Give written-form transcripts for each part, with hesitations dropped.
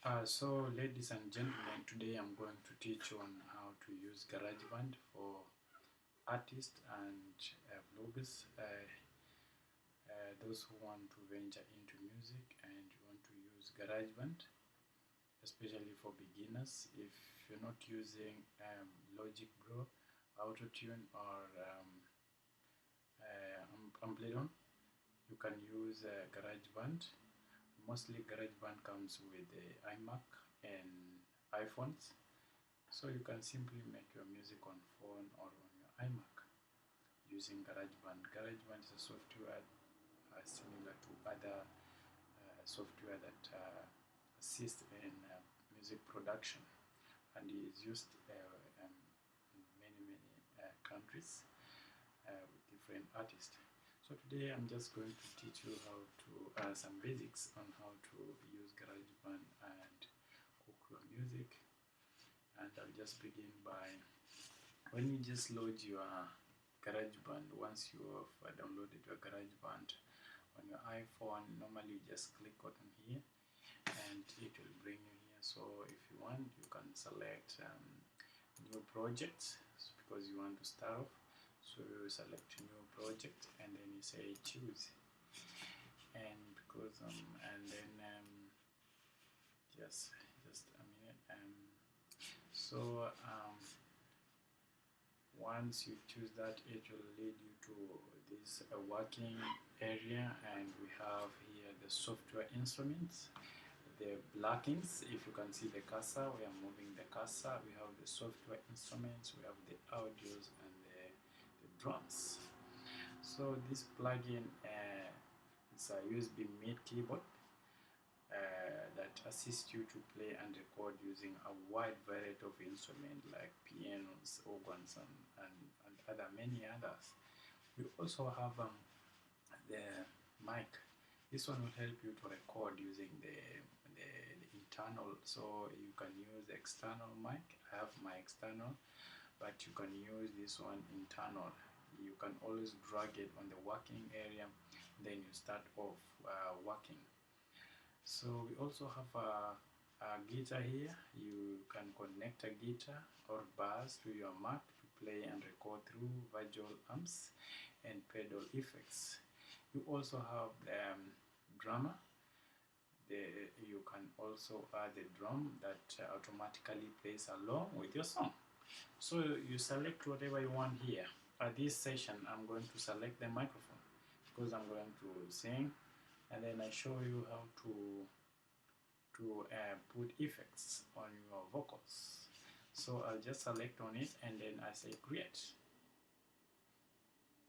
So ladies and gentlemen, today I'm going to teach you on how to use GarageBand for artists and vloggers, those who want to venture into music and want to use GarageBand, especially for beginners. If you're not using Logic Pro, Autotune or Amplidon, you can use GarageBand. Mostly GarageBand comes with the iMac and iPhones. So you can simply make your music on phone or on your iMac using GarageBand. GarageBand is a software similar to other software that assist in music production and is used in many countries with different artists. So today I'm just going to teach you how to some basics on how to use GarageBand and cook your music. And I'll just begin by, when you just load your GarageBand, once you have downloaded your GarageBand on your iPhone, normally just click on here and it will bring you here. So if you want, you can select new projects because you want to start off. So you select new project and then you say choose, and because and then just a minute. So once you choose that, it will lead you to this working area, and we have here the software instruments, the plugins. If you can see the cursor, we are moving the cursor. We have the software instruments, we have the audios and the drums. So this plugin is a USB MIDI keyboard that assists you to play and record using a wide variety of instruments like pianos, organs, and other many others. We also have the mic. This one will help you to record using the internal, so you can use the external mic. I have my external, but you can use this one internal. You can always drag it on the working area, then you start off working. So we also have a guitar here. You can connect a guitar or bass to your Mac to play and record through virtual amps and pedal effects. You also have the drummer. You can also add the drum that automatically plays along with your song. So you select whatever you want here. At this session, I'm going to select the microphone because I'm going to sing, and then I show you how to put effects on your vocals. So I'll just select on it and then I say create.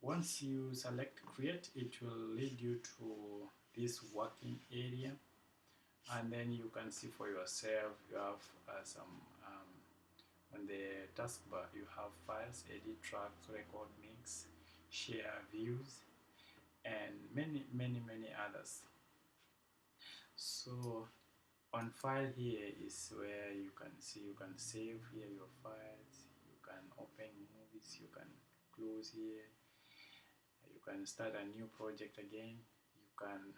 Once you select create, it will lead you to this working area, and then you can see for yourself. You have some on the taskbar, you have files, edit, tracks, record, mix, share, views, and many others. So on file here is where you can see, you can save here your files, you can open movies, you can close here, you can start a new project again, you can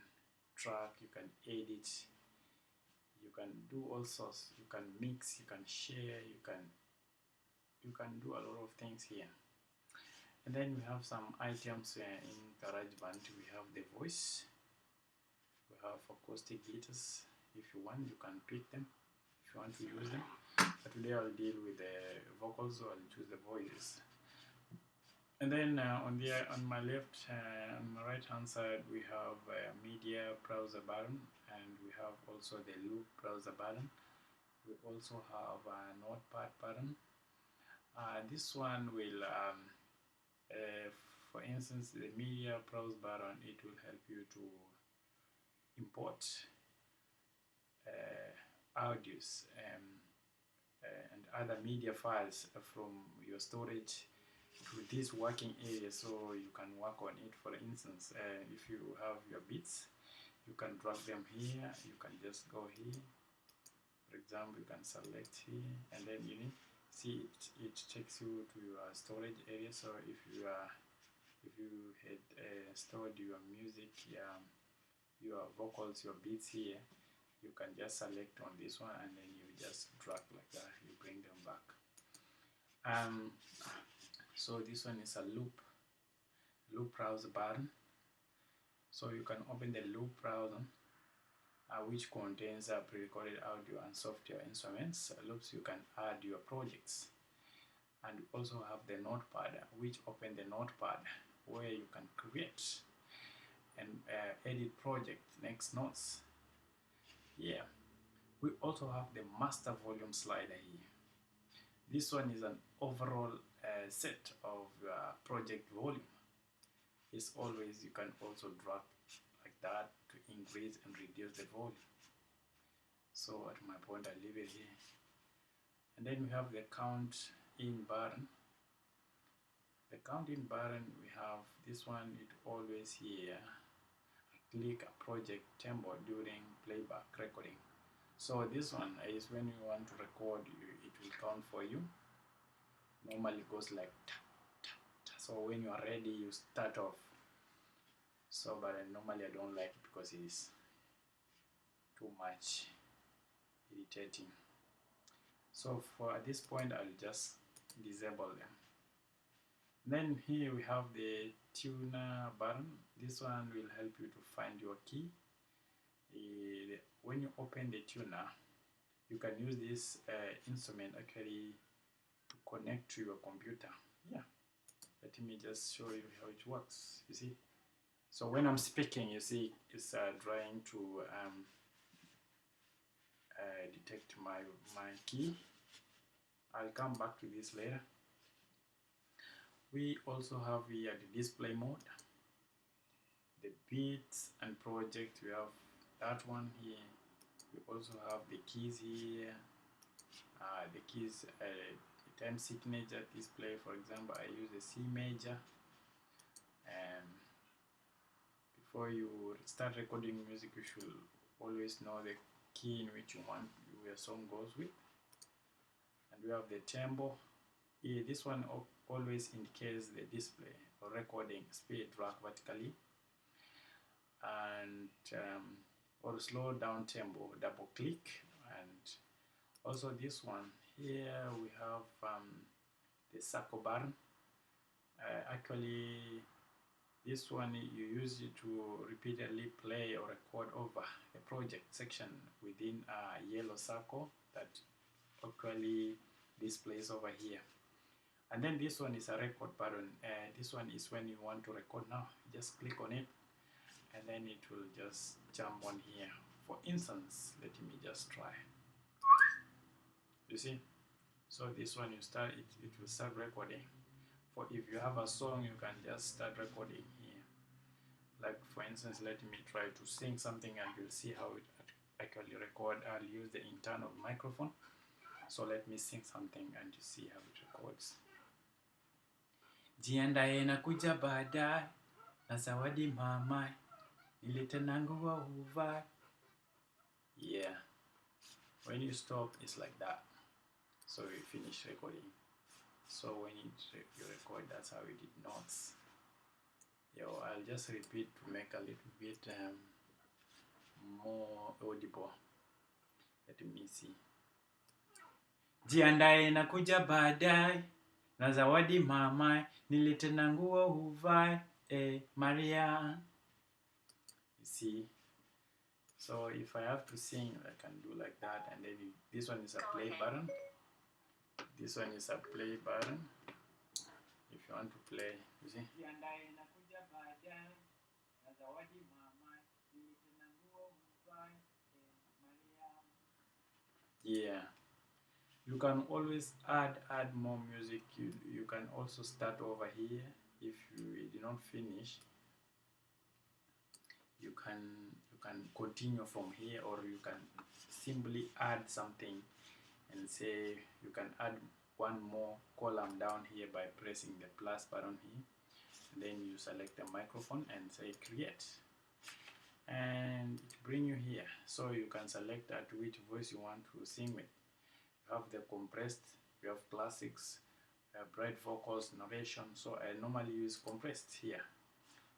track, you can edit, you can do all sorts, you can mix, you can share, you can do a lot of things here. And then we have some items in GarageBand. We have the voice, we have acoustic guitars. If you want, you can pick them if you want to use them, but today I'll deal with the vocals, so I'll choose the voices. And then on my left, on my right hand side, we have a media browser button, and we have also the loop browser button. We also have a notepad button. This one will, for instance, the media browse button, it will help you to import audios and other media files from your storage to this working area, so you can work on it. For instance, if you have your beats, you can drag them here, you can just go here. For example, you can select here, and then you need see it takes you to your storage area. So if you had stored your music, your vocals, your beats here, you can just select on this one and then you just drag like that, you bring them back. So this one is a loop browser button. So you can open the loop browser, which contains pre-recorded audio and software instruments. Loops you can add your projects, and you also have the notepad, which open the notepad where you can create and edit project next notes. Yeah, we also have the master volume slider here. This one is an overall set of project volume. It's always, you can also drag like that to increase and reduce the volume. So at my point I leave it here. And then we have the count in button. The count in button, we have this one, it always here. Click a project tempo during playback recording. So this one is when you want to record, it will count for you. Normally goes like tap, tap, tap. So when you are ready, you start off. So, but normally I don't like it because it is too much irritating. So for at this point, I'll just disable them. Then here we have the tuner button. This one will help you to find your key. When you open the tuner, you can use this instrument actually to connect to your computer. Yeah, let me just show you how it works. You see, so when I'm speaking, you see it's trying to detect my key. I'll come back to this later. We also have here the display mode, the beats and project. We have that one here. We also have the keys here. The keys, time signature display. For example, I use the C major. Before you start recording music, you should always know the key in which you want your song goes with. And we have the tempo. Here, this one always indicates the display or recording speed, drag vertically, and or slow down tempo, double click. And also this one here we have the circle button. Actually this one you use it to repeatedly play or record over a project section within a yellow circle that actually displays over here. And then this one is a record button. This one is when you want to record now. Just click on it and then it will just jump on here. For instance, let me just try. You see? So this one you start, it will start recording. For if you have a song, you can just start recording here. Like for instance, let me try to sing something and you'll see how it actually record. I'll use the internal microphone. So let me sing something and you see how it records. Jiandae nakuja baadaye na zawadi mama nilete na nguo uvae. Yeah. When you stop, it's like that. So you finish recording. So when you record, that's how you did notes. Yo, I'll just repeat to make a little bit more audible. Let me see. Jiandae nakuja baadaye na zawadi mama nilete na nguo uvae, Maria. You see? So if I have to sing, I can do like that. And then this one is a play button. This one is a play button. If you want to play, you see? Yeah. You can always add more music. You can also start over here. If you did not finish, you can continue from here, or you can simply add something and say you can add one more column down here by pressing the plus button here, and then you select the microphone and say create, and it bring you here. So you can select at which voice you want to sing with. You have the compressed, you have classics, bright vocals, narration. So I normally use compressed here.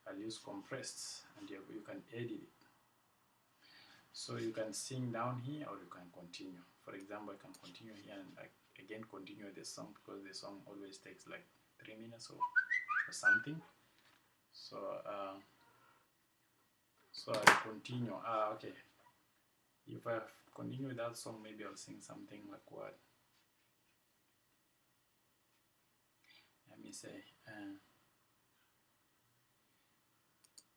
I'll use compressed, and you can edit it. So you can sing down here or you can continue. For example, I can continue here and again continue the song, because the song always takes like 3 minutes or something. So so I'll continue. Okay. If I continue that song, maybe I'll sing something like what? Let me say,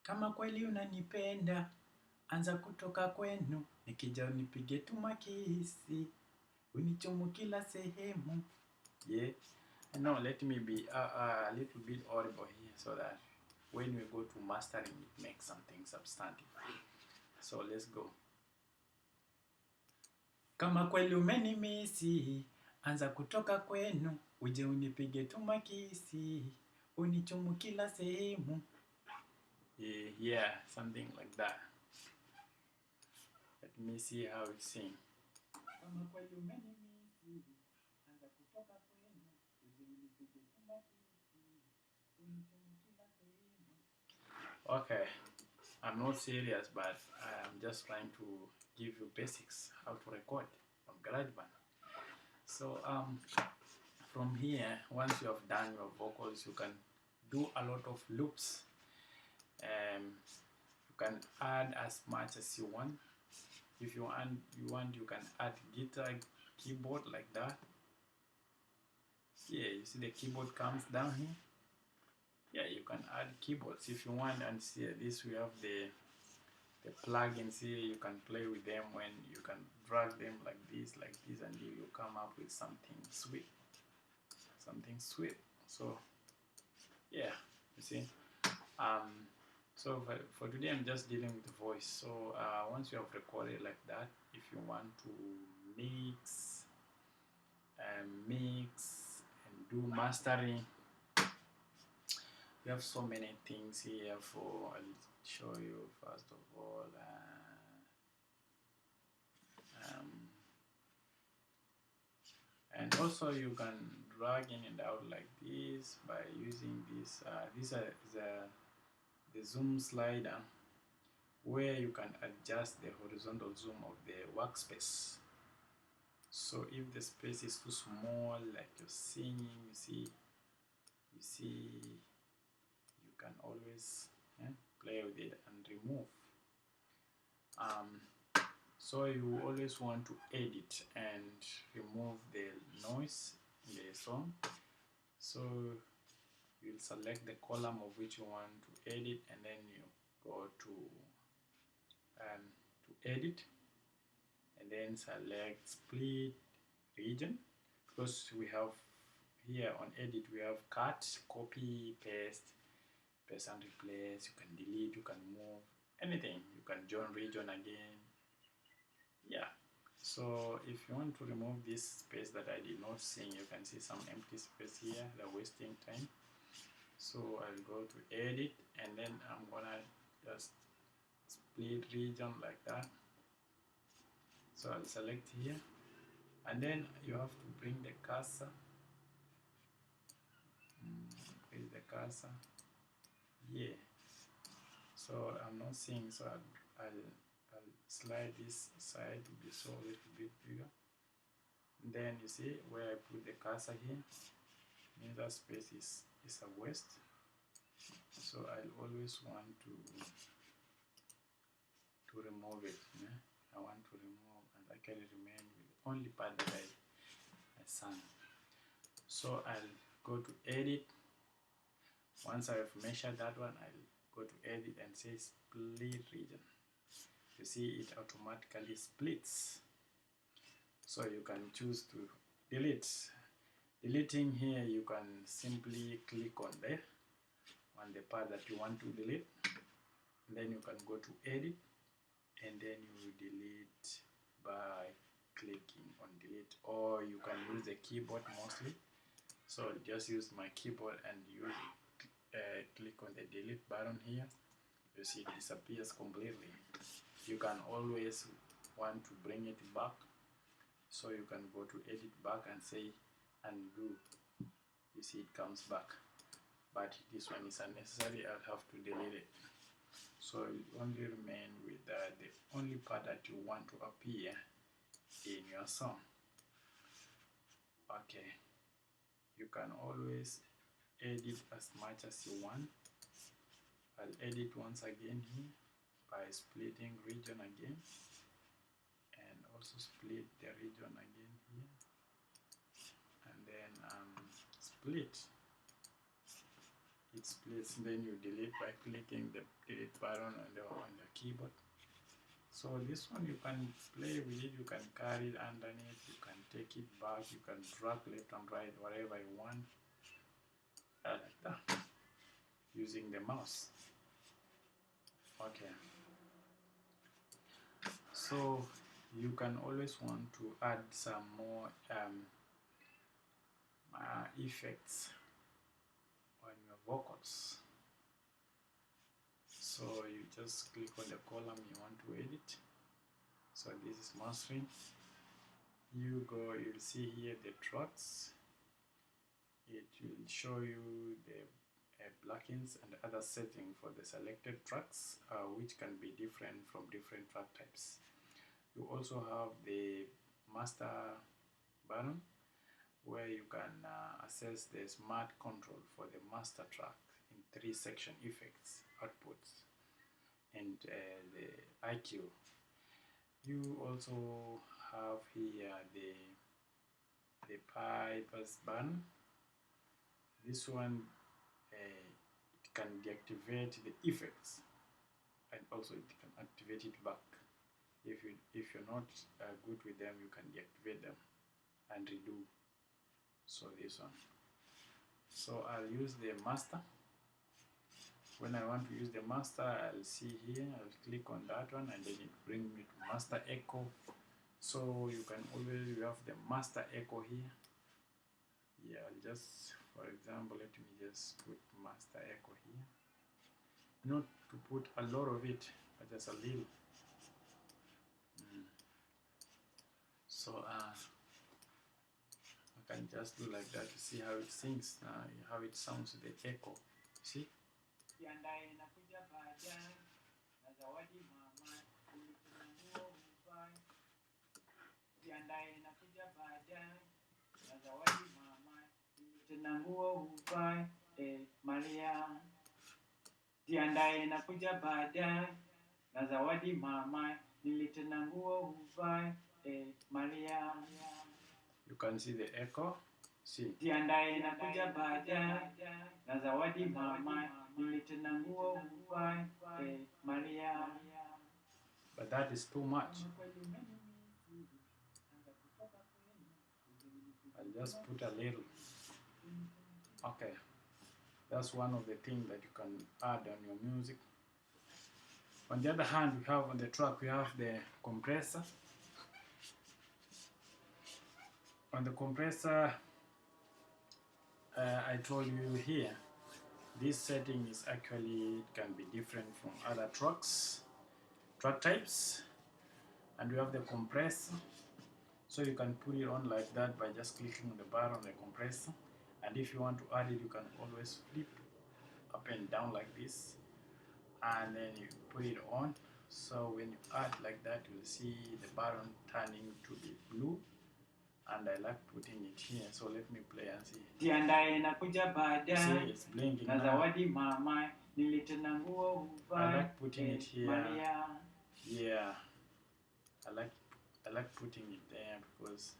kama kweli unanipenda, anza kutoka kwenu, nikija unipige tu makisi, unichumu kila sehemu. Yeah. No, let me be a little bit audible here so that when we go to mastering, it makes something substantive. So let's go. Kama kweli umenimisi, anza kutoka kwenu, uje unipige tu makisi, unichumu kila sehemu. Yeah, something like that. Let me see how it sings. Kama kweli umenimisi, anza kutoka kwenu, uje unipige tu makisi, unichumu kila sehemu. Okay, I'm not serious, but I'm just trying to give you basics how to record on GarageBand. So from here, once you have done your vocals, you can do a lot of loops. You can add as much as you want. If you want, you can add guitar, keyboard like that. Yeah, you see the keyboard comes down here. Yeah, you can add keyboards if you want. And see this, we have the plugins here. You can play with them when you can drag them like this, and you come up with something sweet. So yeah, you see. So for today, I'm just dealing with the voice. So once you have recorded like that, if you want to mix and do mastering, we have so many things here. I'll show you first of all. And also you can drag in and out like this by using this. This is the zoom slider, where you can adjust the horizontal zoom of the workspace. So if the space is too small, like you're singing, you see, you can always play with it and remove. So you always want to edit and remove the noise in the song. So you'll select the column of which you want to edit, and then you go to edit, and then select split region, because we have here on edit we have cut, copy, paste and replace. You can delete, you can move anything, you can join region again. Yeah, so if you want to remove this space that I did not sing, you can see some empty space here, they're wasting time. So I'll go to edit, and then I'm gonna just split region like that. So I'll select here, and then you have to bring the cursor. Where's the cursor? Yeah. So I'm not seeing, so I'll slide this side to be so a little bit bigger. And then you see where I put the cursor here, means that space is a waste. So I'll always want to remove it. Yeah? I want to remove, and I can remain with the only part that I sang. So I'll go to edit. Once I've measured that one, I'll go to edit and say split region. You see it automatically splits. So you can choose to delete. Deleting here, you can simply click on the part that you want to delete. And then you can go to edit, and then you delete by clicking on delete, or you can use the keyboard mostly. So I'll just use my keyboard and click on the delete button here. You see it disappears completely. You can always want to bring it back, so you can go to edit back and say undo. You see it comes back, but this one is unnecessary. I'll have to delete it. So So you only remain with the only part that you want to appear in your song. Okay, you can always edit as much as you want. I'll edit once again here by splitting region again, and also split the region again here, and then split. It splits, then you delete by clicking the delete button on the keyboard. So this one you can play with it, you can carry it underneath, you can take it back, you can drag left and right, whatever you want, like that, using the mouse. Okay. So you can always want to add some more effects on your vocals. So you just click on the column you want to edit. So this is mastering. You'll see here the tracks. It will show you the plugins and other settings for the selected tracks, which can be different from different track types. You also have the master button, where you can access the smart control for the master track in 3 section effects, outputs, and the IQ. You also have here the pipers button. This one it can deactivate the effects, and also it can activate it back. If you're not good with them, you can deactivate them and redo. So this one. So I'll use the master. When I want to use the master, I'll see here, I'll click on that one, and then it brings me to master echo. So you can always have the master echo here. Yeah, I'll just, for example, let me just put master echo here. Not to put a lot of it, but just a little. So I can just do like that to see how it sings, how it sounds with the echo. See? Jiandae nakuja baadaye na zawadi mama, nilitena nguo uvae, Maria. You can see the echo. See. Jiandae nakuja baadaye na zawadi mama, nilitena nguo uvae, Maria. But that is too much. I'll just put a little. Okay. That's one of the things that you can add on your music. On the other hand, we have on the track, we have the compressor. On the compressor, I told you here, this setting is actually, it can be different from other track types. And we have the compressor. So you can put it on like that by just clicking on the bar on the compressor. And if you want to add it, you can always flip up and down like this, and then you put it on. So when you add like that, you'll see the button turning to be blue, and I like putting it here. So let me play and see. See, it's blinking now. I like putting it here. Yeah, I like putting it there because,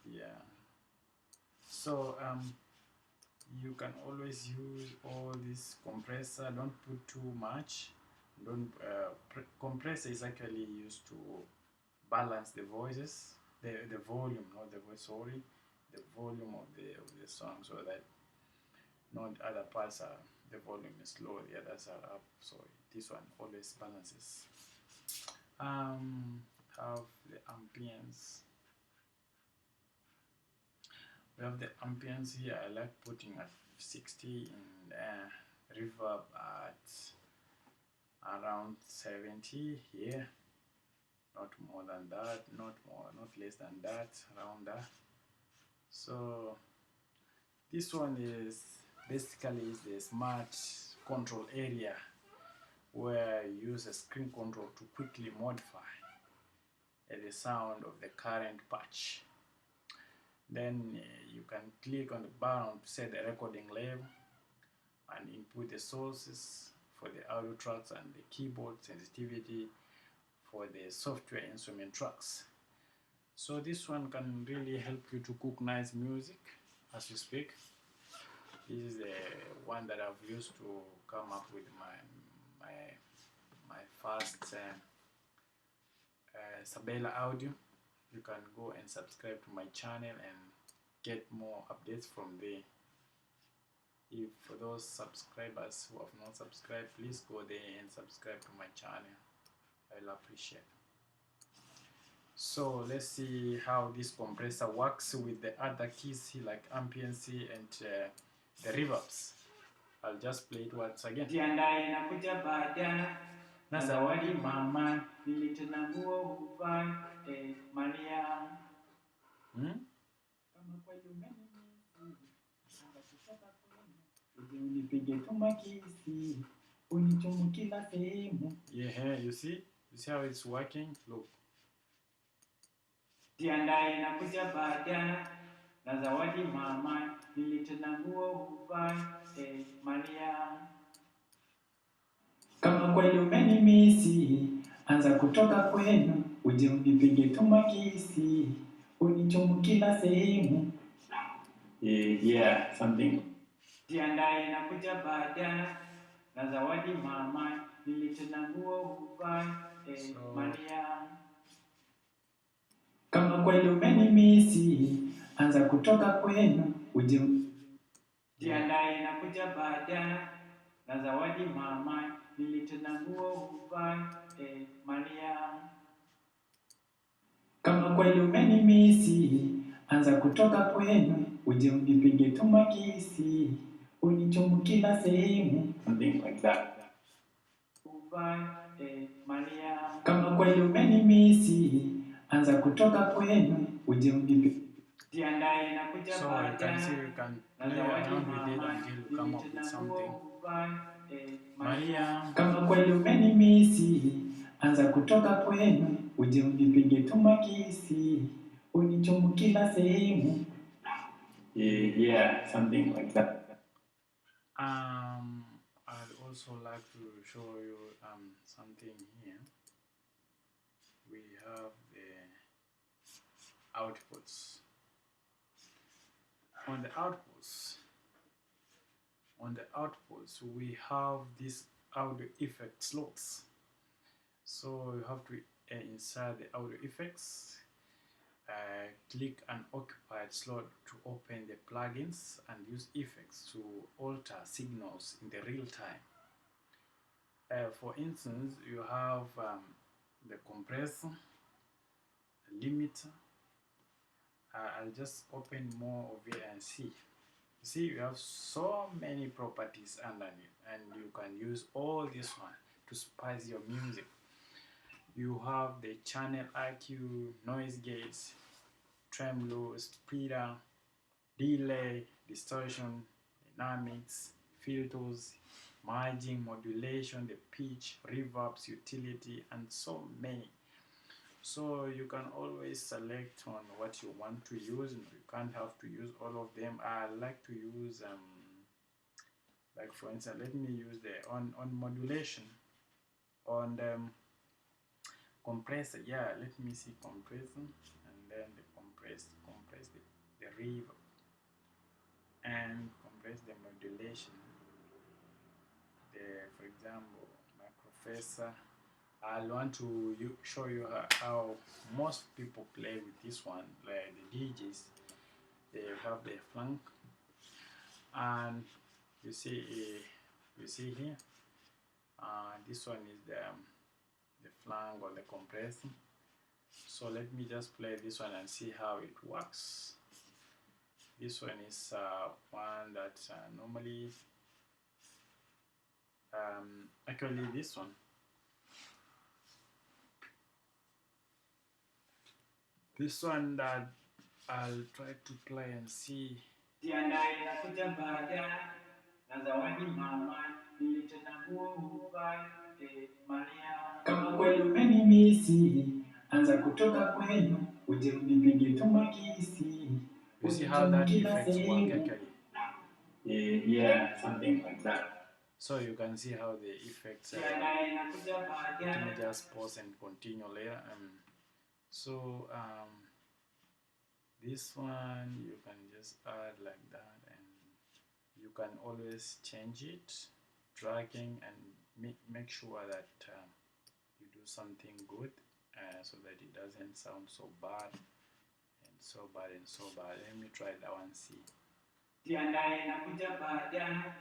yeah. So you can always use all this compressor. Don't put too much. Don't compressor is actually used to balance the voices, the volume, not the voice, sorry, the volume of the song, so that not other parts are, the volume is low, the others are up. So this one always balances. Have the ambience. We have the ambience here. I like putting at 60 and reverb at around 70 here. Not more than that, not less than that, around that. So this one is basically the smart control area where you use a screen control to quickly modify the sound of the current patch. Then you can click on the button to set the recording level and input the sources for the audio tracks and the keyboard sensitivity for the software instrument tracks. So this one can really help you to cook nice music as you speak. This is the one that I've used to come up with my first Sabella audio. You can go and subscribe to my channel and get more updates from there. If for those subscribers who have not subscribed, please go there and subscribe to my channel. I'll appreciate. So let's see how this compressor works with the other keys like ambience and the reverbs. I'll just play it once again. Jiandae nakuja baada na zawadi mama, nilitena nguo uvae, Maria. Kama kweli umenimisi, anga kutoka kwenu, uje unipige tuma kisi, unichumu kila sehemu. Yeah, you see how it's working? Look. Jiandae nakuja baada na zawadi mama, nilitena nguo uvae, Maria. Kama kweli umenimisi, anza kutoka kwenu, uje unipige tuma kisi, unichumu kila sehemu. Yeah, something. Jiandae nakuja baada na zawadi mama, nilitena nguo uvae, Maria. Kama kweli umenimisi, anza kutoka kwenu, uje. Jiandae nakuja baada na zawadi mama, nilitena nguo uvae, Maria. Kama kweli umenimisi, anza kutoka kwenu, uje unipige tuma kisi, unichumu kila sehemu. Something like that. Uvae, Maria. Kama kweli umenimisi, anza kutoka kwenu, uje unipige. Jiandae nakuja baada. So you can play around with it until you come up with something. Maria. Kama kweli umenimisi, anza kutoka kwenu, uje unipige tuma kisi, unichumu kila sehemu. Yeah, something like that. I'd also like to show you something here. We have the outputs. On the outputs, we have these audio effect slots. So you have to insert the audio effects. Click an occupied slot to open the plugins and use effects to alter signals in the real time. For instance, you have the compressor, limiter. I'll just open more of it and see. See, you have so many properties underneath, and you can use all this one to spice your music. You have the channel IQ, noise gates, tremolo, speeder, delay, distortion, dynamics, filters, merging, modulation, the pitch, reverbs, utility, and so many. So you can always select on what you want to use. You can't have to use all of them. I like to use like for instance, let me use the on modulation on the compressor. Yeah, let me see compressor, and then the compress the reverb and compress the modulation. For example, my professor, I want to show you how most people play with this one, like the DJs. They have the flank, and you see here. This one is the flank or the compressor. So let me just play this one and see how it works. This one is one that normally, actually this one. This one that I'll try to play and see. Jiandae nakuja baada na zawadi mama, Kama kweli umenimisi, anza kutoka kwenu, uje unipige tumakisi. You see how that effects work actually? Yeah, something like that. So you can see how the effects let me just pause and continue later. This one you can just add like that, and you can always change it, dragging, and make sure that you do something good so that it doesn't sound so bad and so bad and so bad. Let me try that one, see. Jiandae nakuja baadaye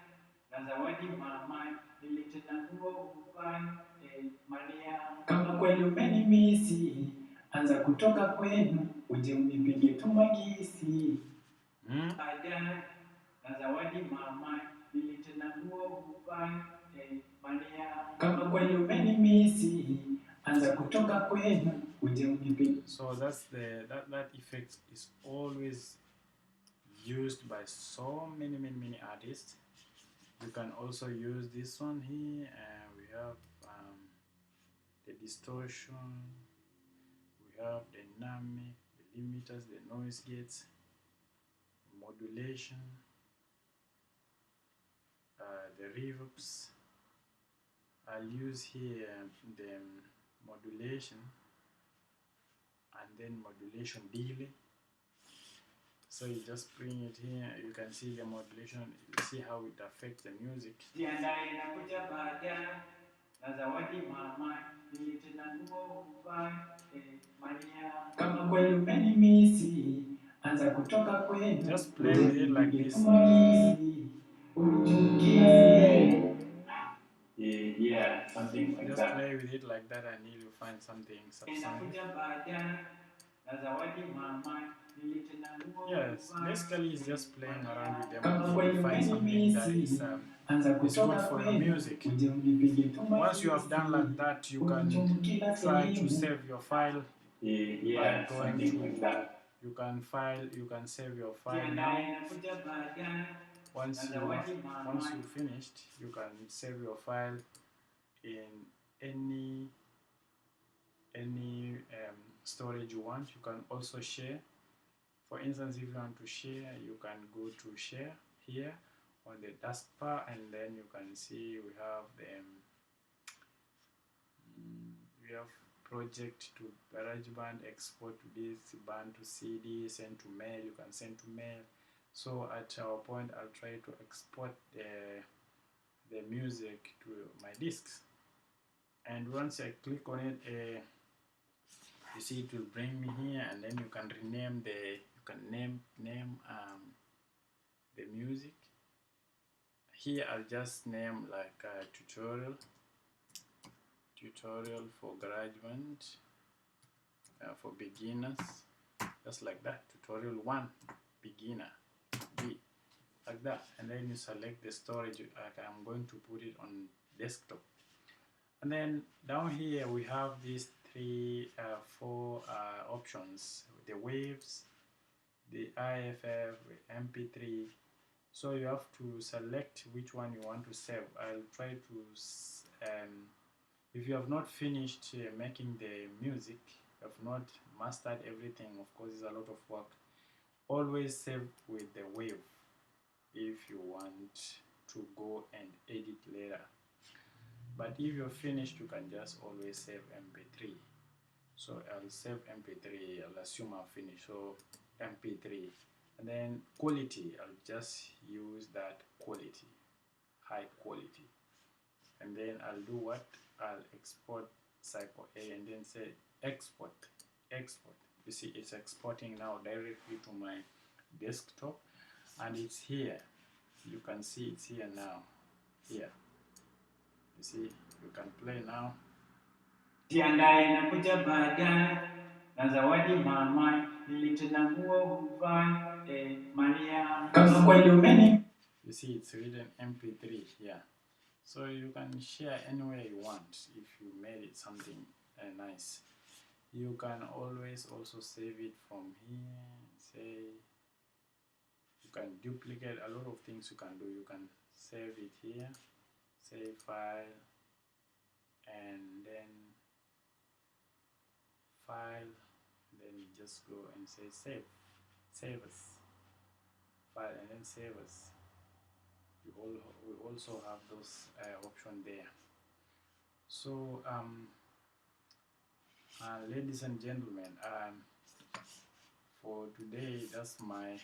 na zawadi mama nilitenda nguo upande Maria. Kama kweli umenimisi, anza kutoka kwenu, uje unipige tumakisi. Baadaye na zawadi mama nilitenda nguo upande Maria. Kama kweli umenimisi, anza kutoka kwenu, uje unipige. So that's that effect is always used by so many artists. You can also use this one here, and we have the distortion, we have the dynamic, the limiters, the noise gates, modulation, the reverbs. I'll use here the modulation and then modulation delay. So you just bring it here, you can see the modulation, you see how it affects the music. Just play with it like this. Yeah, something like just that. play with it like that until you find something substantive. Yes, basically it's just playing around with them until you find something that is good for your music. Once you have done like that, you can try to save your file by going to you can save your file now. Once you finished, you can save your file in any storage you want. You can also share. For instance, if you want to share, you can go to share here on the taskbar, and then you can see we have project to GarageBand, export to this band to CD, send to mail. You can send to mail. So at our point, I'll try to export the music to my discs, and once I click on it, you see it will bring me here, and then you can rename name the music. Here I'll just name like tutorial for GarageBand for beginners, just like that. Tutorial 1 beginner B, like that, and then you select the storage. I'm going to put it on desktop, and then down here we have these four options: the waves, the IFF, MP3. So you have to select which one you want to save. I'll try to if you have not finished making the music, you have not mastered everything, of course it's a lot of work, always save with the wave if you want to go and edit later. But if you're finished, you can just always save MP3. So I'll save MP3, I'll assume I'll finish, so MP3. And then quality, I'll just use that quality, high quality. And then I'll do what? I'll export cycle A and then say export. You see it's exporting now directly to my desktop, and it's here. You can see it's here now. Here. You see, you can play now. Jiandae nakuja baadaye na zawadi mama nilitenda nguo uvae Maria. Kama kweli umeni. You see it's written MP3 here. So you can share anywhere you want if you made it something nice. You can always also save it from here. Say you can duplicate a lot of things you can do. You can save it here, save file, and then file, then you just go and say save as, file and then save as. We also have those option there. So ladies and gentlemen, for today that's my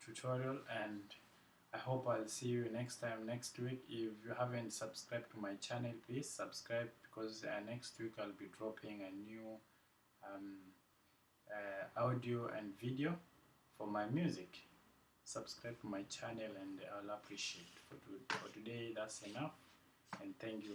tutorial, and I hope I'll see you next time, next week. If you haven't subscribed to my channel, please subscribe, because next week I'll be dropping a new audio and video for my music. Subscribe to my channel and I'll appreciate. For today, that's enough, and thank you.